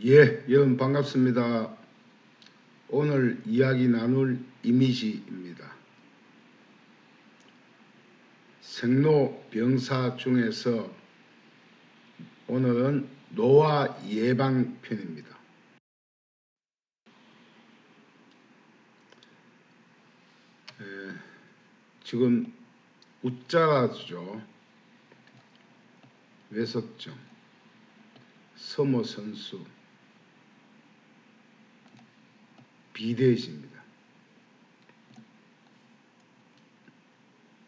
예, 여러분 반갑습니다. 오늘 이야기 나눌 이미지입니다. 생로병사 중에서 오늘은 노화 예방 편입니다. 지금 웃자라죠. 외석증, 서모선수, 비대해집니다.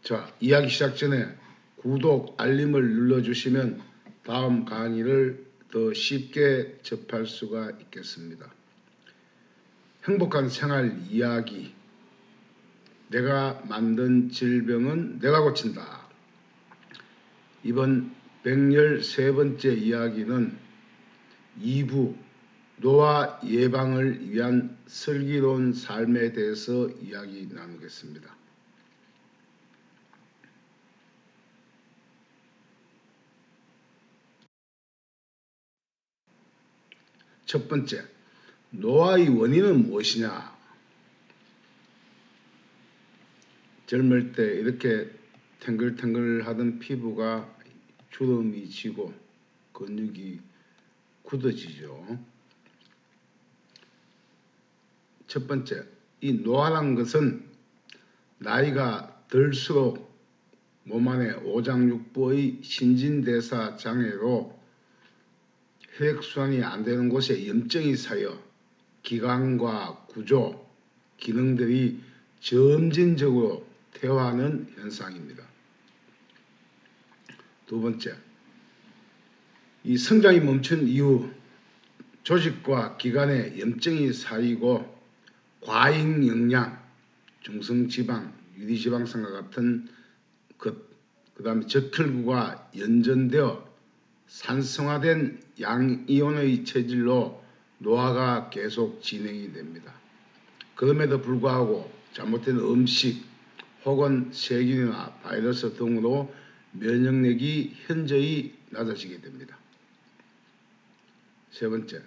자, 이야기 시작 전에 구독, 알림을 눌러주시면 다음 강의를 더 쉽게 접할 수가 있겠습니다. 행복한 생활 이야기. 내가 만든 질병은 내가 고친다. 이번 113번째 이야기는 2부 노화 예방을 위한 슬기로운 삶에 대해서 이야기 나누겠습니다. 첫 번째, 노화의 원인은 무엇이냐? 젊을 때 이렇게 탱글탱글하던 피부가 주름이 지고 근육이 굳어지죠. 첫 번째, 이 노화란 것은 나이가 들수록 몸 안에 오장육부의 신진대사 장애로 혈액순환이 안 되는 곳에 염증이 쌓여 기관과 구조, 기능들이 점진적으로 퇴화하는 현상입니다. 두 번째, 이 성장이 멈춘 이후 조직과 기관에 염증이 쌓이고 과잉 영양, 중성지방, 유리지방산과 같은 것, 그 다음에 적혈구가 연전되어 산성화된 양이온의 체질로 노화가 계속 진행이 됩니다. 그럼에도 불구하고 잘못된 음식 혹은 세균이나 바이러스 등으로 면역력이 현저히 낮아지게 됩니다. 세 번째,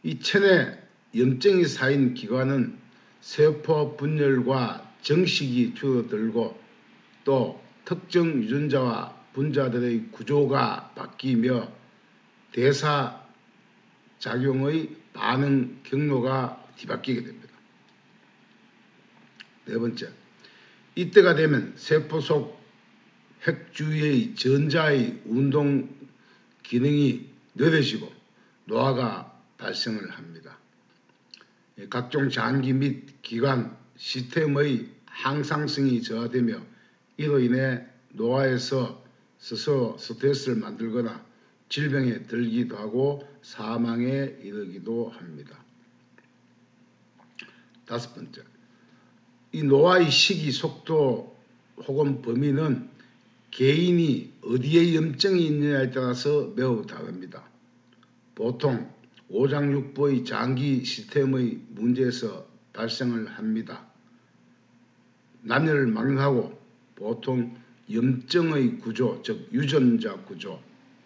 이 체내 염증이 쌓인 기관은 세포 분열과 정식이 줄어들고 또 특정 유전자와 분자들의 구조가 바뀌며 대사 작용의 반응 경로가 뒤바뀌게 됩니다. 네 번째, 이때가 되면 세포 속 핵 주위의 전자의 운동 기능이 느려지고 노화가 발생을 합니다. 각종 장기 및 기관 시스템의 항상성이 저하되며 이로 인해 노화에서 스스로 스트레스를 만들거나 질병에 들기도 하고 사망에 이르기도 합니다. 다섯 번째, 이 노화의 시기, 속도 혹은 범위는 개인이 어디에 염증이 있느냐에 따라서 매우 다릅니다. 보통 오장육부의 장기 시스템의 문제에서 발생을 합니다. 남녀를 막론하고 보통 염증의 구조, 즉 유전자 구조,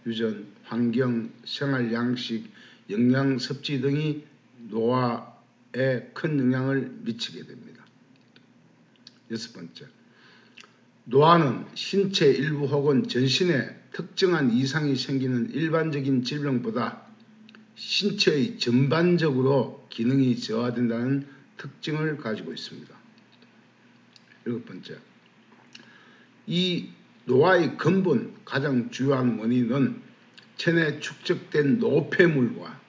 유전, 환경, 생활 양식, 영양 섭취 등이 노화에 큰 영향을 미치게 됩니다. 여섯 번째, 노화는 신체 일부 혹은 전신에 특정한 이상이 생기는 일반적인 질병보다 신체의 전반적으로 기능이 저하된다는 특징을 가지고 있습니다. 일곱 번째, 이 노화의 근본 가장 주요한 원인은 체내에 축적된 노폐물과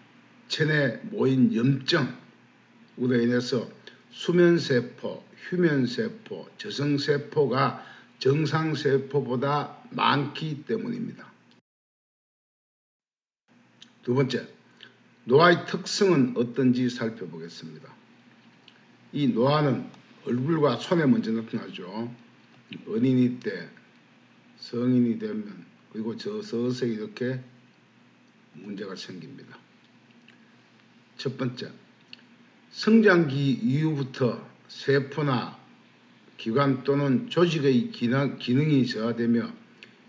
체내에 모인 염증으로 인해서 수면세포, 휴면세포, 저성세포가 정상세포보다 많기 때문입니다. 두 번째, 노화의 특성은 어떤지 살펴보겠습니다. 이 노화는 얼굴과 손에 먼저 나타나죠. 어린이 때, 성인이 되면, 그리고 서서히 이렇게 문제가 생깁니다. 첫 번째, 성장기 이후부터 세포나 기관 또는 조직의 기능이 저하되며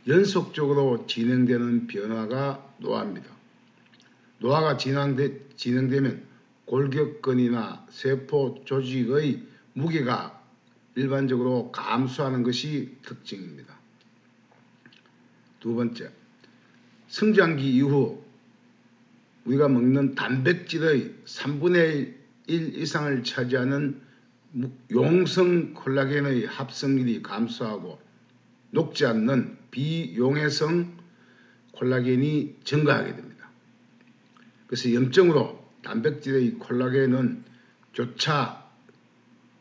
연속적으로 진행되는 변화가 노화입니다. 노화가 진행되면 골격근이나 세포 조직의 무게가 일반적으로 감소하는 것이 특징입니다. 두 번째, 성장기 이후 우리가 먹는 단백질의 3분의 1 이상을 차지하는 용성 콜라겐의 합성률이 감소하고 녹지 않는 비용해성 콜라겐이 증가하게 됩니다. 그래서 염증으로 단백질의 콜라겐은 교차,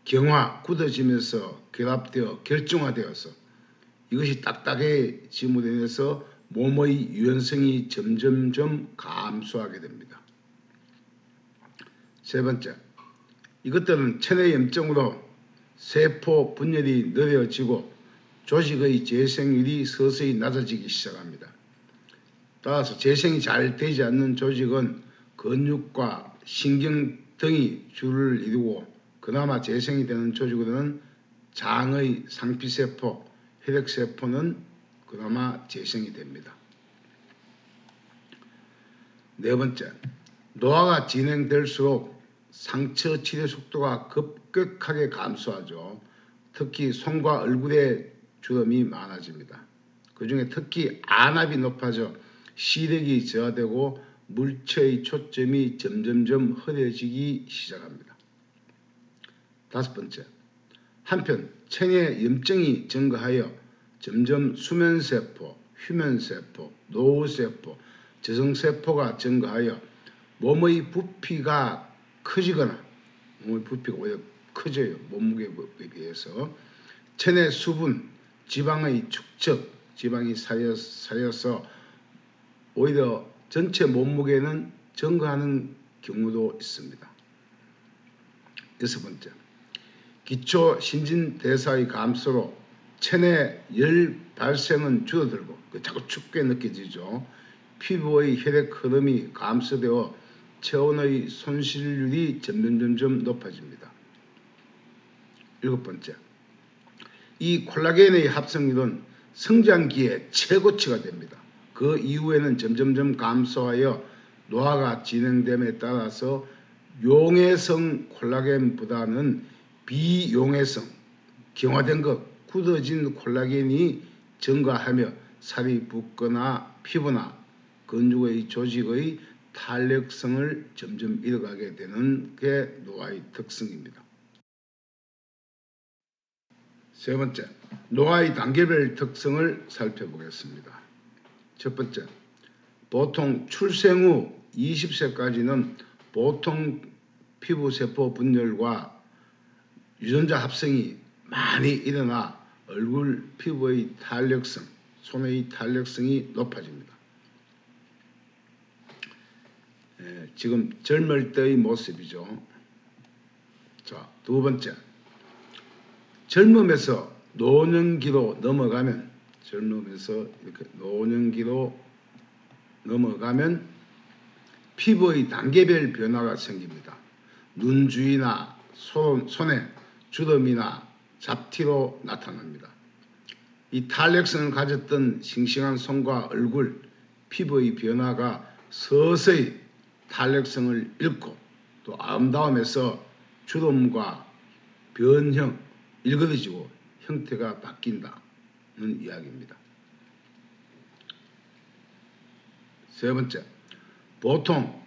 경화, 굳어지면서 결합되어 결정화되어서 이것이 딱딱해짐으로 인해서 몸의 유연성이 점점점 감소하게 됩니다. 세 번째, 이것들은 체내 염증으로 세포 분열이 느려지고 조직의 재생률이 서서히 낮아지기 시작합니다. 따라서 재생이 잘 되지 않는 조직은 근육과 신경 등이 주를 이루고 그나마 재생이 되는 조직으로는 장의 상피세포, 혈액세포는 그나마 재생이 됩니다. 네 번째, 노화가 진행될수록 상처 치료 속도가 급격하게 감소하죠. 특히 손과 얼굴에 주름이 많아집니다. 그 중에 특히 안압이 높아져 시력이 저하되고 물체의 초점이 점점점 흐려지기 시작합니다. 다섯 번째, 한편 체내 염증이 증가하여 점점 수면세포, 휴면세포, 노후세포, 저승세포가 증가하여 몸의 부피가 커지거나 몸의 부피가 오히려 커져요. 몸무게에 비해서 체내 수분, 지방의 축적, 지방이 쌓여서 오히려 전체 몸무게는 증가하는 경우도 있습니다. 여섯 번째, 기초 신진대사의 감소로 체내 열 발생은 줄어들고 자꾸 춥게 느껴지죠. 피부의 혈액 흐름이 감소되어 체온의 손실률이 점점 높아집니다. 일곱 번째, 이 콜라겐의 합성률은 성장기에 최고치가 됩니다. 그 이후에는 점점점 감소하여 노화가 진행됨에 따라서 용해성 콜라겐보다는 비용해성, 경화된 것, 굳어진 콜라겐이 증가하며 살이 붓거나 피부나 근육의 조직의 탄력성을 점점 잃어가게 되는 게 노화의 특성입니다. 세 번째, 노화의 단계별 특성을 살펴보겠습니다. 첫 번째, 보통 출생 후 20세까지는 보통 피부세포 분열과 유전자 합성이 많이 일어나 얼굴 피부의 탄력성, 손의 탄력성이 높아집니다. 지금 젊을 때의 모습이죠. 자, 두 번째, 젊음에서 노년기로 넘어가면 피부의 단계별 변화가 생깁니다. 눈 주위나 손에 주름이나 잡티로 나타납니다. 이 탄력성을 가졌던 싱싱한 손과 얼굴, 피부의 변화가 서서히 탄력성을 잃고 또 아름다움에서 주름과 변형, 일그러지고 형태가 바뀐다는 이야기입니다. 세 번째, 보통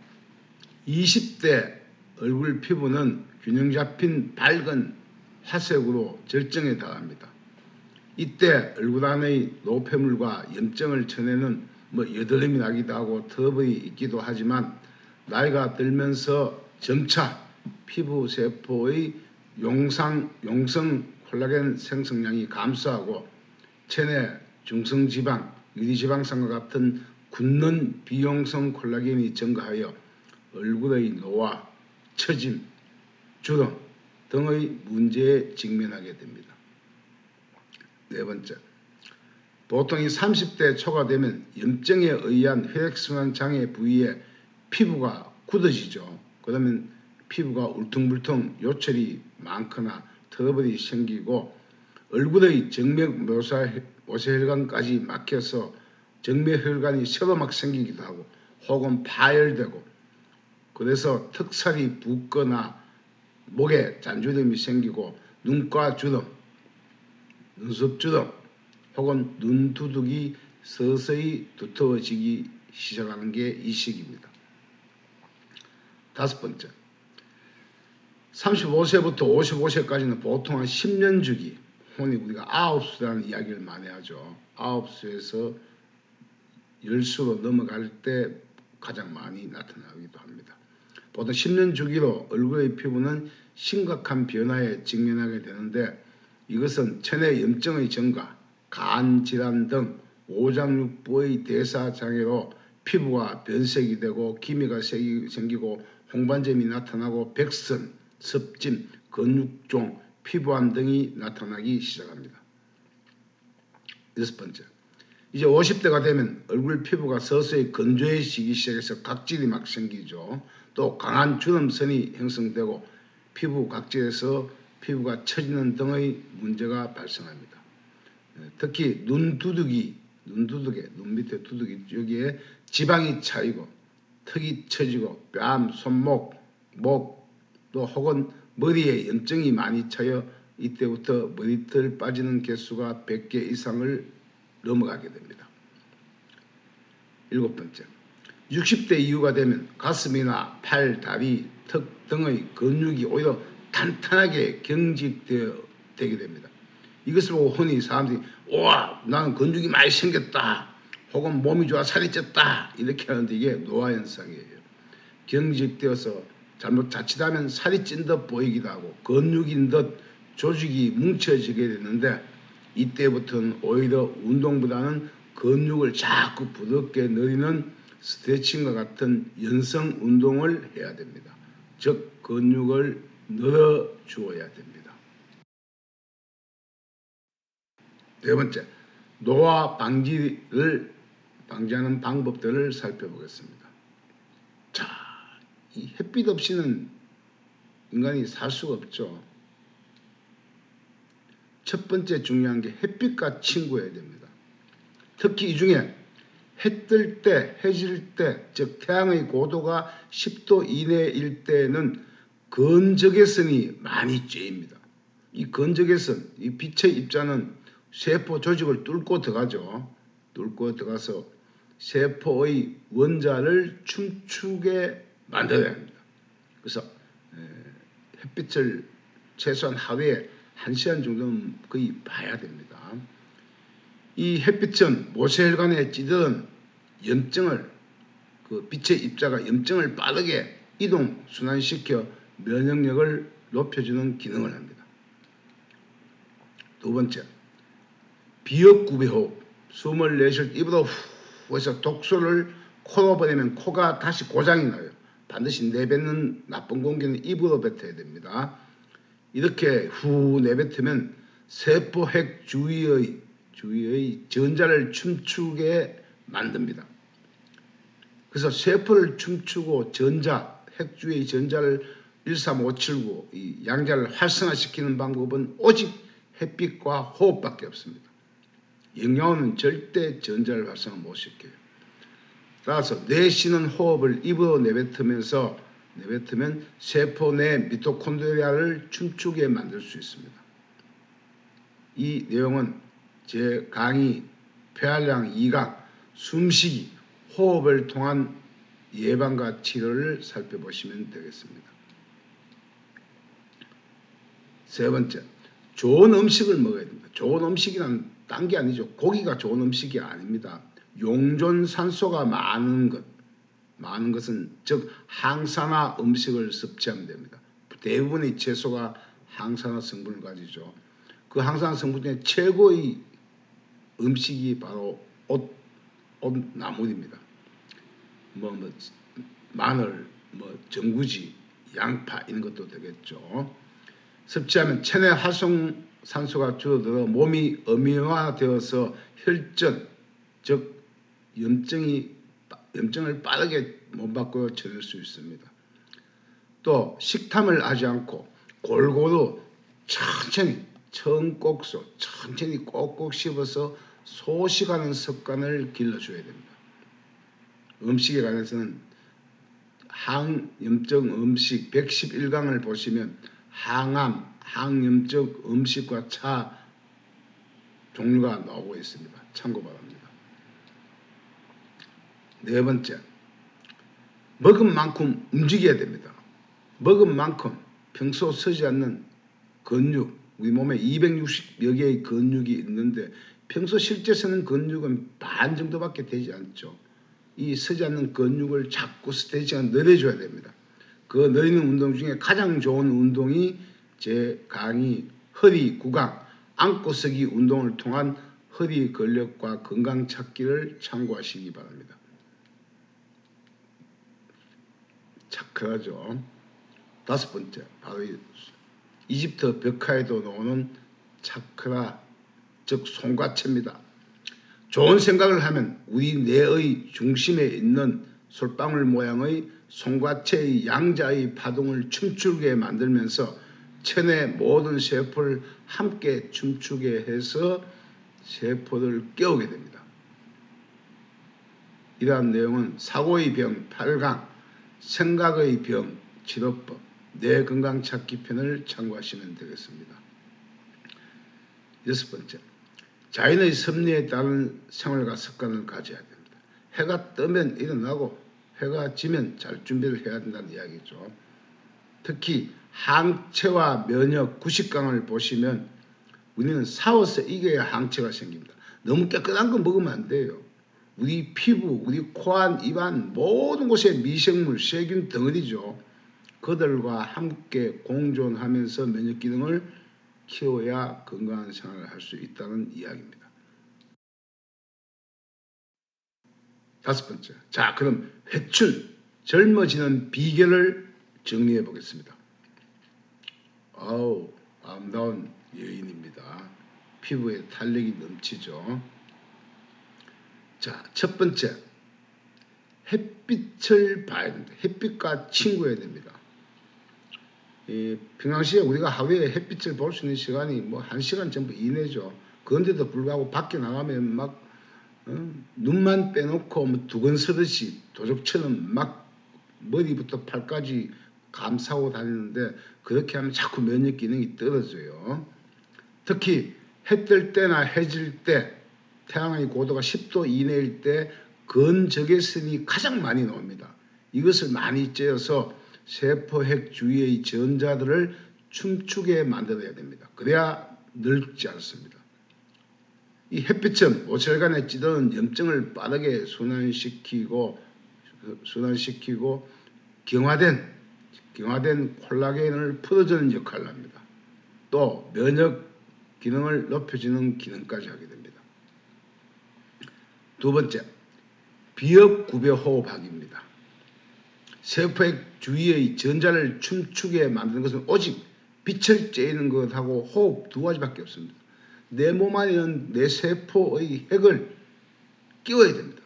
20대 얼굴 피부는 균형 잡힌 밝은 화색으로 절정에 달합니다. 이때 얼굴 안의 노폐물과 염증을 쳐내는 여드름이 나기도 하고 트러블이 있기도 하지만 나이가 들면서 점차 피부 세포의 용성 콜라겐 생성량이 감소하고 체내 중성지방, 유리지방산과 같은 굳는 비용성 콜라겐이 증가하여 얼굴의 노화, 처짐, 주름 등의 문제에 직면하게 됩니다. 네 번째, 보통 이 30대 초가 되면 염증에 의한 혈액순환 장애 부위에 피부가 굳어지죠. 그러면 피부가 울퉁불퉁 요철이 많거나 트러블이 생기고 얼굴의 정맥 모세혈관까지 막혀서 정맥혈관이 새로 막 생기기도 하고 혹은 파열되고 그래서 턱살이 붓거나 목에 잔주름이 생기고 눈가 주름, 눈썹 주름 혹은 눈두둑이 서서히 두터워지기 시작하는 게 이 시기입니다. 다섯 번째, 35세부터 55세까지는 보통 한 10년 주기, 흔히 우리가 아홉수라는 이야기를 많이 하죠. 아홉수에서 열수로 넘어갈 때 가장 많이 나타나기도 합니다. 보통 10년 주기로 얼굴의 피부는 심각한 변화에 직면하게 되는데, 이것은 체내 염증의 증가, 간 질환 등 오장육부의 대사 장애로 피부가 변색이 되고 기미가 생기고 홍반점이 나타나고 백선, 습진, 근육종, 피부암 등이 나타나기 시작합니다. 여섯 번째, 이제 50대가 되면 얼굴 피부가 서서히 건조해지기 시작해서 각질이 막 생기죠. 또 강한 주름선이 형성되고 피부 각질에서 피부가 처지는 등의 문제가 발생합니다. 특히 눈 밑에 두둑이 여기에 지방이 차이고 턱이 처지고 뺨, 손목, 목, 또 혹은 머리에 염증이 많이 차여 이때부터 머리털 빠지는 개수가 100개 이상을 넘어가게 됩니다. 일곱 번째, 60대 이후가 되면 가슴이나 팔, 다리, 턱 등의 근육이 오히려 탄탄하게 경직되게 됩니다. 이것을 보고 흔히 사람들이 와, 나는 근육이 많이 생겼다, 혹은 몸이 좋아 살이 쪘다 이렇게 하는데 이게 노화현상이에요. 경직되어서 자칫하면 살이 찐 듯 보이기도 하고 근육인 듯 조직이 뭉쳐지게 되는데, 이때부터는 오히려 운동보다는 근육을 자꾸 부드럽게 늘리는 스트레칭과 같은 연성 운동을 해야 됩니다. 즉 근육을 늘어주어야 됩니다. 네 번째, 노화 방지하는 방법들을 살펴보겠습니다. 자, 이 햇빛 없이는 인간이 살 수가 없죠. 첫 번째 중요한 게 햇빛과 친구해야 됩니다. 특히 이 중에 해 뜰 때, 해 질 때, 즉 태양의 고도가 10도 이내일 때는 건적외선이 많이 쬐입니다. 이 건적외선, 이 빛의 입자는 세포 조직을 뚫고 들어가죠. 뚫고 들어가서 세포의 원자를 춤추게 만들어야 합니다. 그래서 햇빛을 최소한 하루에 1시간 정도는 거의 봐야 됩니다. 이 햇빛은 모세혈관에 찌든 염증을, 그 빛의 입자가 염증을 빠르게 이동 순환시켜 면역력을 높여주는 기능을 합니다. 두 번째, 비역구비호흡. 숨을 내쉴 때 입으로 후 해서 독소를 코로 보내면 코가 다시 고장이 나요. 반드시 내뱉는 나쁜 공기는 입으로 뱉어야 됩니다. 이렇게 후 내뱉으면 세포핵 주위의 전자를 춤추게 만듭니다. 그래서 세포를 춤추고 핵 주위의 전자를 13579 이 양자를 활성화시키는 방법은 오직 햇빛과 호흡밖에 없습니다. 영양원은 절대 전자를 활성화 못 시켜요. 따라서 내쉬는 호흡을 입으로 내뱉으면 세포 내 미토콘드리아를 춤추게 만들 수 있습니다. 이 내용은 제 강의 폐활량 2강 숨쉬기, 호흡을 통한 예방과 치료를 살펴보시면 되겠습니다. 세 번째, 좋은 음식을 먹어야 됩니다. 좋은 음식이란 딴 게 아니죠. 고기가 좋은 음식이 아닙니다. 용존 산소가 많은 것은 즉 항산화 음식을 섭취하면 됩니다. 대부분의 채소가 항산화 성분을 가지죠. 그 항산화 성분 중에 최고의 음식이 바로 옷나물입니다. 마늘, 전구지, 양파 이런 것도 되겠죠. 섭취하면 체내 활성산소가 줄어들어 몸이 음이온화되어서 혈전, 즉 염증을 빠르게 몸 밖으로 쳐낼 수 있습니다. 또 식탐을 하지 않고 골고루 천천히 꼭꼭 씹어서 소식하는 습관을 길러줘야 됩니다. 음식에 관해서는 항염증 음식 111강을 보시면 항암, 항염증 음식과 차 종류가 나오고 있습니다. 참고 바랍니다. 네 번째, 먹은 만큼 움직여야 됩니다. 먹은 만큼 평소 쓰지 않는 근육, 우리 몸에 260여 개의 근육이 있는데 평소 실제 쓰는 근육은 반 정도밖에 되지 않죠. 이 쓰지 않는 근육을 자꾸 스트레칭을 늘려줘야 됩니다. 그 늘리는 운동 중에 가장 좋은 운동이 제 강의 허리 구강, 안고 서기 운동을 통한 허리 근력과 건강 찾기를 참고하시기 바랍니다. 차크라죠. 다섯 번째, 바로 이집트 벽화에도 나오는 차크라, 즉 송과체입니다. 좋은 생각을 하면 우리 뇌의 중심에 있는 솔방울 모양의 송과체의 양자의 파동을 춤추게 만들면서 체내 모든 세포를 함께 춤추게 해서 세포를 깨우게 됩니다. 이러한 내용은 사고의 병 8강, 생각의 병 치료법, 뇌 건강 찾기 편을 참고하시면 되겠습니다. 여섯 번째, 자연의 섭리에 따른 생활과 습관을 가져야 됩니다. 해가 뜨면 일어나고 해가 지면 잘 준비를 해야 된다는 이야기죠. 특히 항체와 면역 90강을 보시면 우리는 싸워서 이겨야 항체가 생깁니다. 너무 깨끗한 거 먹으면 안 돼요. 우리 피부, 우리 코안, 입안 모든 곳에 미생물, 세균 덩어리죠. 그들과 함께 공존하면서 면역 기능을 키워야 건강한 생활을 할 수 있다는 이야기입니다. 다섯 번째, 자 그럼 회춘, 젊어지는 비결을 정리해 보겠습니다. 아우, 아름다운 여인입니다. 피부에 탄력이 넘치죠. 자, 첫 번째, 햇빛을 봐야 됩니다. 햇빛과 친구해야 됩니다. 평상시에 우리가 하루에 햇빛을 볼 수 있는 시간이 뭐 1시간 전부 이내죠. 그런데도 불구하고 밖에 나가면 막 눈만 빼놓고 뭐 두건 서듯이 도적처럼 막 머리부터 팔까지 감싸고 다니는데 그렇게 하면 자꾸 면역 기능이 떨어져요. 특히 해 뜰 때나 해질 때 태양의 고도가 10도 이내일 때 건적외선이 가장 많이 나옵니다. 이것을 많이 쬐어서 세포핵 주위의 전자들을 춤추게 만들어야 됩니다. 그래야 늙지 않습니다. 이 햇빛은 오셀간에 찌드는 염증을 빠르게 순환시키고 경화된 콜라겐을 풀어주는 역할을 합니다. 또 면역 기능을 높여주는 기능까지 하게 됩니다. 두 번째, 비업 구배 호흡하기입니다. 세포핵 주위의 전자를 춤추게 만드는 것은 오직 빛을 쬐는 것하고 호흡 두 가지밖에 없습니다. 내 몸 안에 있는 내 세포의 핵을 끼워야 됩니다.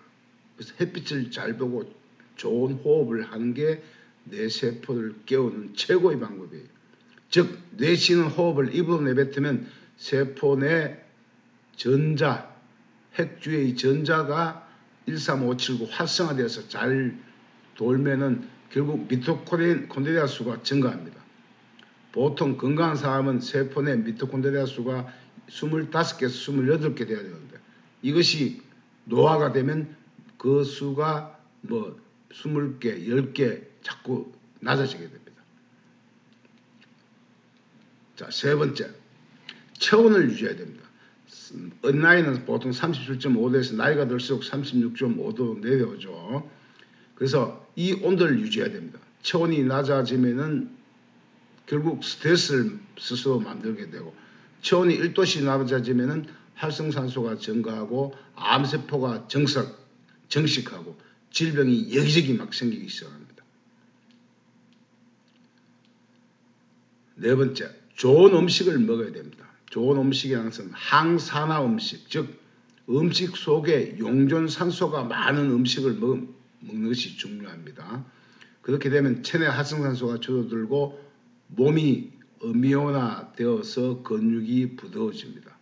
그래서 햇빛을 잘 보고 좋은 호흡을 하는 게 내 세포를 깨우는 최고의 방법이에요. 즉 내쉬는 호흡을 입으로 내뱉으면 세포 내 전자, 핵 주위의 전자가 13579 활성화되어서 잘 돌면은 결국 미토콘드리아 수가 증가합니다. 보통 건강한 사람은 세포 내 미토콘드리아 수가 25개에서 28개 돼야 되는데 이것이 노화가 되면 그 수가 뭐 20개, 10개 자꾸 낮아지게 됩니다. 자, 세 번째, 체온을 유지해야 됩니다. 어린아이는 보통 37.5도에서 나이가 들수록 36.5도 내려오죠. 그래서 이 온도를 유지해야 됩니다. 체온이 낮아지면은 결국 스트레스를 스스로 만들게 되고 체온이 1도씩 낮아지면은 활성산소가 증가하고 암세포가 정식하고 질병이 여기저기 막 생기기 시작합니다. 네 번째, 좋은 음식을 먹어야 됩니다. 좋은 음식이라는 것은 항산화 음식, 즉 음식 속에 용존산소가 많은 음식을 먹는 것이 중요합니다. 그렇게 되면 체내 활성산소가 줄어들고 몸이 음이온화되어서 근육이 부드러워집니다.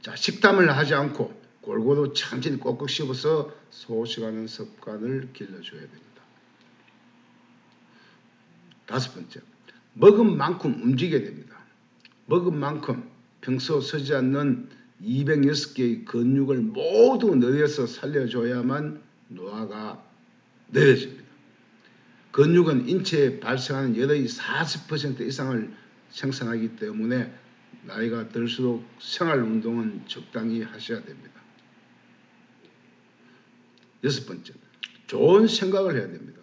자, 식담을 하지 않고 골고루 천천히 꼭꼭 씹어서 소식하는 습관을 길러줘야 됩니다. 다섯 번째, 먹은 만큼 움직여야 됩니다. 먹은 만큼 평소 쓰지 않는 206개의 근육을 모두 늘려서 살려줘야만 노화가 느려집니다. 근육은 인체에 발생하는 열의 40% 이상을 생산하기 때문에 나이가 들수록 생활운동은 적당히 하셔야 됩니다. 여섯 번째, 좋은 생각을 해야 됩니다.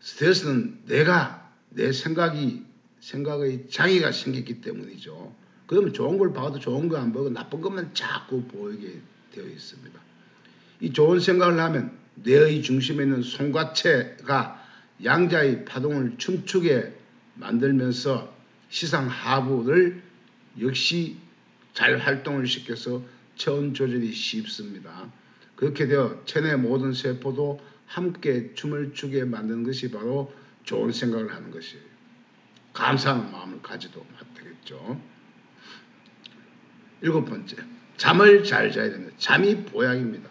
스트레스는 내 생각의 장애가 생겼기 때문이죠. 그러면 좋은 걸 봐도 좋은 거 안 보고 나쁜 것만 자꾸 보이게 되어 있습니다. 이 좋은 생각을 하면 뇌의 중심에 있는 송과체가 양자의 파동을 춤추게 만들면서 시상하부를 역시 잘 활동을 시켜서 체온 조절이 쉽습니다. 그렇게 되어 체내 모든 세포도 함께 춤을 추게 만드는 것이 바로 좋은 생각을 하는 것이에요. 감사하는 마음을 가지도 되겠죠. 일곱 번째, 잠을 잘 자야 됩니다. 잠이 보약입니다.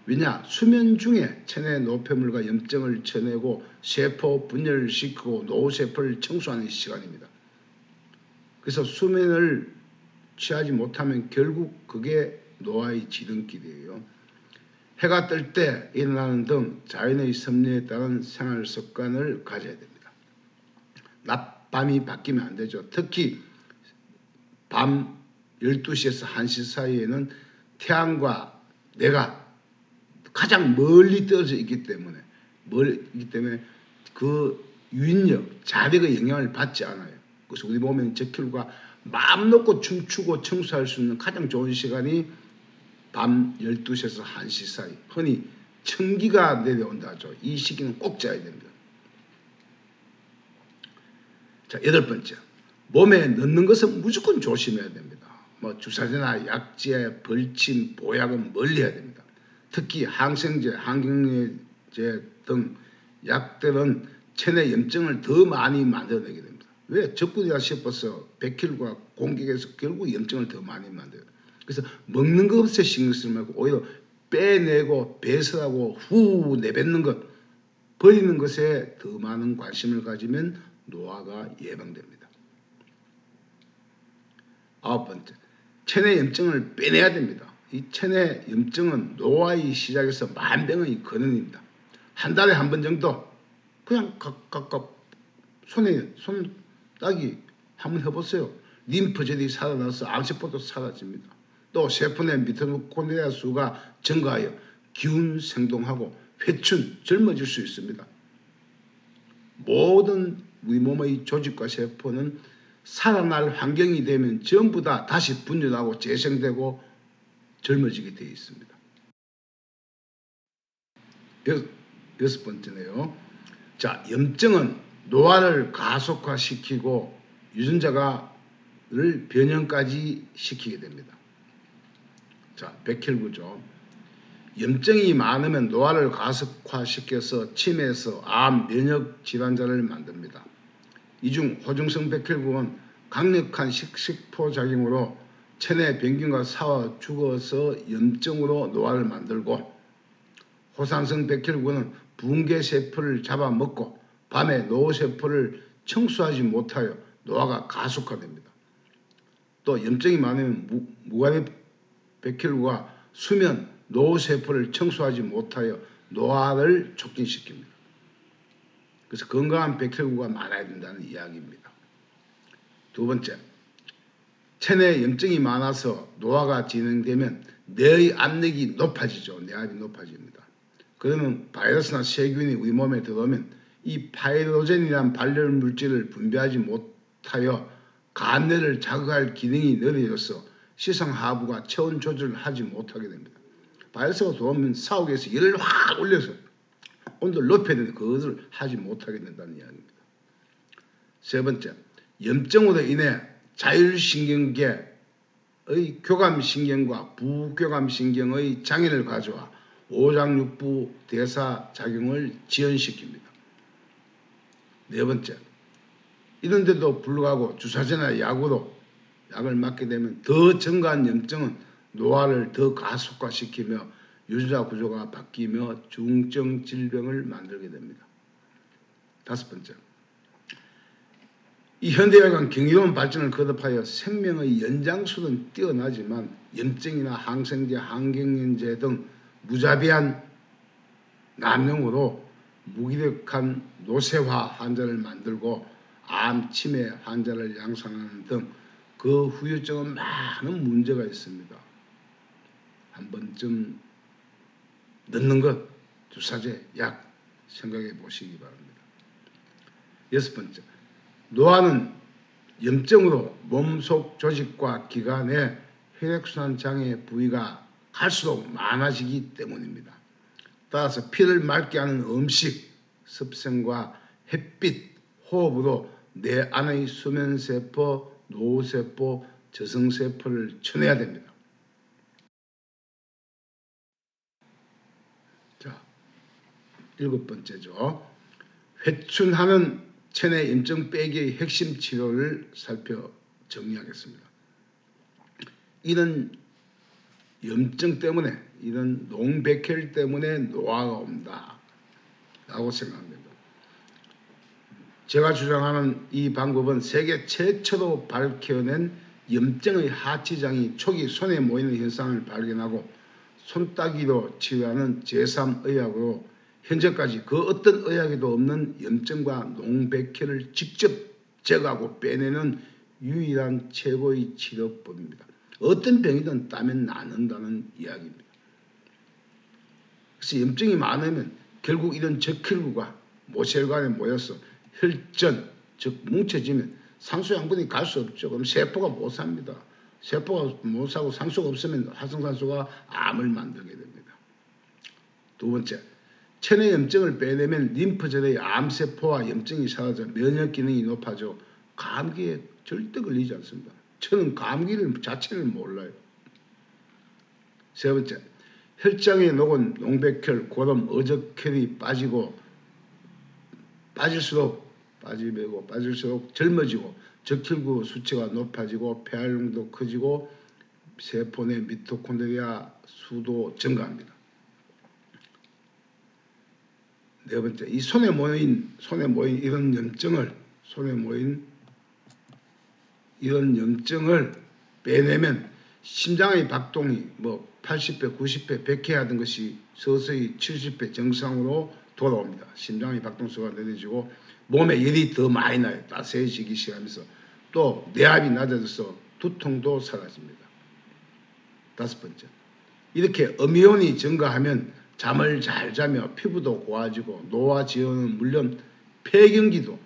왜냐? 수면 중에 체내 노폐물과 염증을 쳐내고 세포 분열을 시키고 노후세포를 청소하는 시간입니다. 그래서 수면을 취하지 못하면 결국 그게 노화의 지름길이에요. 해가 뜰 때 일어나는 등 자연의 섭리에 따른 생활 습관을 가져야 됩니다. 낮밤이 바뀌면 안 되죠. 특히 밤 12시에서 1시 사이에는 태양과 내가 가장 멀리 떨어져 있기 때문에 그 유인력, 자력의 영향을 받지 않아요. 그래서 우리 몸에는 적혈구가 마음 놓고 춤추고 청소할 수 있는 가장 좋은 시간이 밤 12시에서 1시 사이, 흔히 청기가 내려온다 하죠. 이 시기는 꼭 자야 됩니다. 자, 여덟 번째, 몸에 넣는 것은 무조건 조심해야 됩니다. 주사제나 약제, 벌침, 보약은 멀리해야 됩니다. 특히 항생제, 항균제 등 약들은 체내 염증을 더 많이 만들어내게 됩니다. 왜? 적군이다 싶어서 백혈과 공격해서 결국 염증을 더 많이 만들어요. 그래서 먹는 것에 신경 쓰지 말고 오히려 빼내고 배설하고 후 내뱉는 것, 버리는 것에 더 많은 관심을 가지면 노화가 예방됩니다. 아홉 번째, 체내 염증을 빼내야 됩니다. 이 체내 염증은 노화의 시작에서 만병의 근원입니다. 한 달에 한 번 정도 그냥 각각 손 따기 한번 해보세요. 림프절이 살아나서 암세포도 사라집니다. 또 세포 내 미토콘드리아 수가 증가하여 기운 생동하고 회춘, 젊어질 수 있습니다. 모든 우리 몸의 조직과 세포는 살아날 환경이 되면 전부 다 다시 분열하고 재생되고 젊어지게 되어 있습니다. 여섯 번째네요. 자, 염증은 노화를 가속화시키고 유전자를 변형까지 시키게 됩니다. 자, 백혈구죠. 염증이 많으면 노화를 가속화시켜서 치매에서 암, 면역 질환자를 만듭니다. 이 중 호중성 백혈구는 강력한 식식포 작용으로 체내 병균과 싸워 죽어서 염증으로 노화를 만들고, 호산성 백혈구는 붕괴세포를 잡아먹고 밤에 노후세포를 청소하지 못하여 노화가 가속화됩니다. 또 염증이 많으면 무가리 백혈구가 수면 노후세포를 청소하지 못하여 노화를 촉진시킵니다. 그래서 건강한 백혈구가 많아야 된다는 이야기입니다. 두 번째, 체내 염증이 많아서 노화가 진행되면 뇌의 압력이 높아지죠. 뇌압이 높아집니다. 그러면 바이러스나 세균이 우리 몸에 들어오면 이 파이로젠이라는 발열 물질을 분비하지 못하여 간뇌를 자극할 기능이 느려져서 시상하부가 체온 조절을 하지 못하게 됩니다. 바이러스가 들어오면 싸우기 위해서 열을 확 올려서 온도를 높여야 되는데 그것을 하지 못하게 된다는 이야기입니다. 세 번째, 염증으로 인해 자율신경계의 교감신경과 부교감신경의 장애를 가져와 오장육부 대사 작용을 지연시킵니다. 네 번째, 이런데도 불구하고 주사제나 약으로 약을 맞게 되면 더 증가한 염증은 노화를 더 가속화시키며 유전자 구조가 바뀌며 중증 질병을 만들게 됩니다. 다섯 번째, 이 현대의학은 경이로운 발전을 거듭하여 생명의 연장수는 뛰어나지만 염증이나 항생제, 항경련제 등 무자비한 남용으로 무기력한 노쇠화 환자를 만들고 암, 치매 환자를 양산하는 등 그 후유증은 많은 문제가 있습니다. 한 번쯤 넣는 것, 주사제, 약 생각해 보시기 바랍니다. 6번째, 노화는 염증으로 몸속 조직과 기관의 혈액순환 장애 부위가 갈수록 많아지기 때문입니다. 따라서 피를 맑게 하는 음식, 습생과 햇빛, 호흡으로 내 안의 수면세포, 노후세포, 저승세포를 쳐내야 됩니다. 자, 7번째죠. 회춘하는 체내 염증 빼기의 핵심 치료를 살펴 정리하겠습니다. 이런 염증 때문에, 이런 농백혈 때문에 노화가 온다 라고 생각합니다. 제가 주장하는 이 방법은 세계 최초로 밝혀낸 염증의 하치장이 초기 손에 모이는 현상을 발견하고 손따기로 치료하는 제3의학으로 현재까지 그 어떤 의학에도 없는 염증과 농백혈을 직접 제거하고 빼내는 유일한 최고의 치료법입니다. 어떤 병이든 따면 낫는다는 이야기입니다. 그래서 염증이 많으면 결국 이런 적혈구가 모세혈관에 모여서 혈전, 즉 뭉쳐지면 산소 양분이 갈 수 없죠. 그럼 세포가 못 삽니다. 세포가 못 사고 산소가 없으면 활성산소가 암을 만들게 됩니다. 두 번째, 체내 염증을 빼내면 림프절의 암세포와 염증이 사라져 면역 기능이 높아져 감기에 절대 걸리지 않습니다. 저는 감기를 자체를 몰라요. 세 번째, 혈장에 녹은 농백혈, 고름, 어적혈이 빠질수록 젊어지고 적혈구 수치가 높아지고 폐활량도 커지고 세포 내 미토콘드리아 수도 증가합니다. 네 번째, 이 손에 모인 이런 염증을 빼내면 심장의 박동이 80배, 90배, 100회 하던 것이 서서히 70배 정상으로 돌아옵니다. 심장의 박동수가 느려지고 몸에 열이 더 많이 나요. 따스해지기 시작하면서 또 뇌압이 낮아져서 두통도 사라집니다. 다섯 번째, 이렇게 음이온이 증가하면 잠을 잘 자며 피부도 고와지고 노화 지연은 물론 폐경기도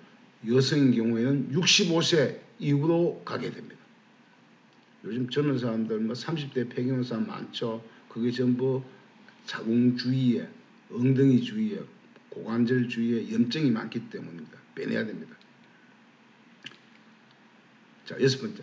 여성인 경우에는 65세 이후로 가게 됩니다. 요즘 젊은 사람들 30대 폐경한 사람 많죠. 그게 전부 자궁 주위에, 엉덩이 주위에, 고관절 주위에 염증이 많기 때문입니다. 빼내야 됩니다. 자, 6번째,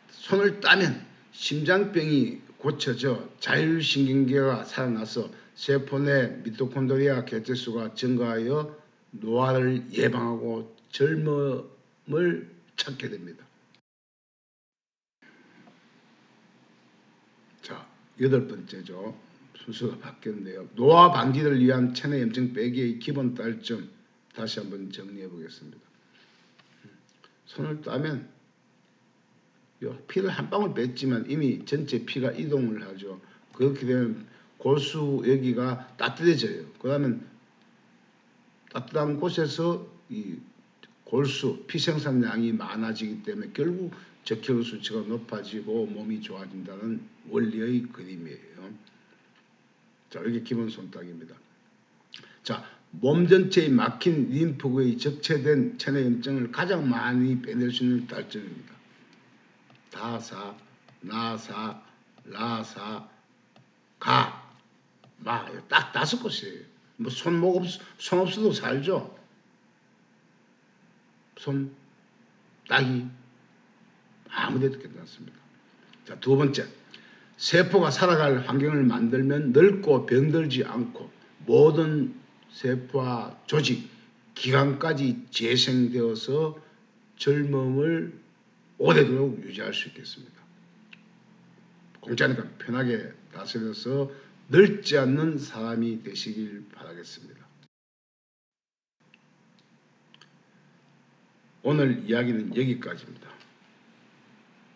손을 따면 심장병이 고쳐져 자율신경계가 살아나서 세포 내 미토콘드리아 개체수가 증가하여 노화를 예방하고 젊음을 찾게 됩니다. 자, 8번째죠. 순서가 바뀌었는데요. 노화 방지를 위한 체내 염증 빼기의 기본 딸점 다시 한번 정리해 보겠습니다. 손을 따면 피를 한 방울 뺐지만 이미 전체 피가 이동을 하죠. 그렇게 되면 골수 여기가 따뜻해져요. 그러면 따뜻한 곳에서 이 골수, 피 생산량이 많아지기 때문에 결국 적혈 수치가 높아지고 몸이 좋아진다는 원리의 그림이에요. 자, 이게 기본 손따기입니다. 자, 몸 전체에 막힌 림프구의 적체된 체내 염증을 가장 많이 빼낼 수 있는 딸점입니다. 다사, 나사, 라사, 가, 마, 딱 5곳이에요. 손 없어도 살죠. 손, 따기, 아무데도 괜찮습니다. 자, 두 번째, 세포가 살아갈 환경을 만들면 늙고 병들지 않고 모든 세포와 조직, 기관까지 재생되어서 젊음을 오래도록 유지할 수 있겠습니다. 공짜니까 편하게 다스려서 늙지 않는 사람이 되시길 바라겠습니다. 오늘 이야기는 여기까지입니다.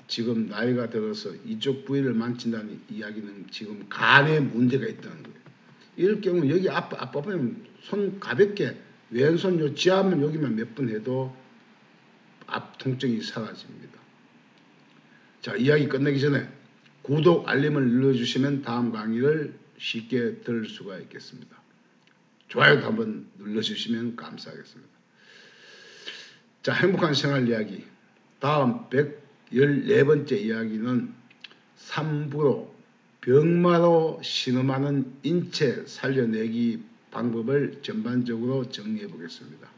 지금 나이가 들어서 이쪽 부위를 만진다는 이야기는 지금 간에 문제가 있다는 거예요. 이럴 경우 여기 앞부분 손 가볍게 왼손 요 지압은 여기만 몇 번 해도 앞 통증이 사라집니다. 자, 이야기 끝내기 전에 구독, 알림을 눌러주시면 다음 강의를 쉽게 들을 수가 있겠습니다. 좋아요도 한번 눌러주시면 감사하겠습니다. 자, 행복한 생활 이야기 다음 114번째 이야기는 3부로 병마로 신음하는 인체 살려내기 방법을 전반적으로 정리해 보겠습니다.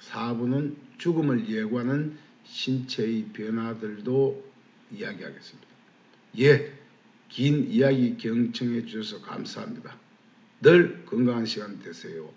4부는 죽음을 예고하는 신체의 변화들도 이야기하겠습니다. 예, 긴 이야기 경청해 주셔서 감사합니다. 늘 건강한 시간 되세요.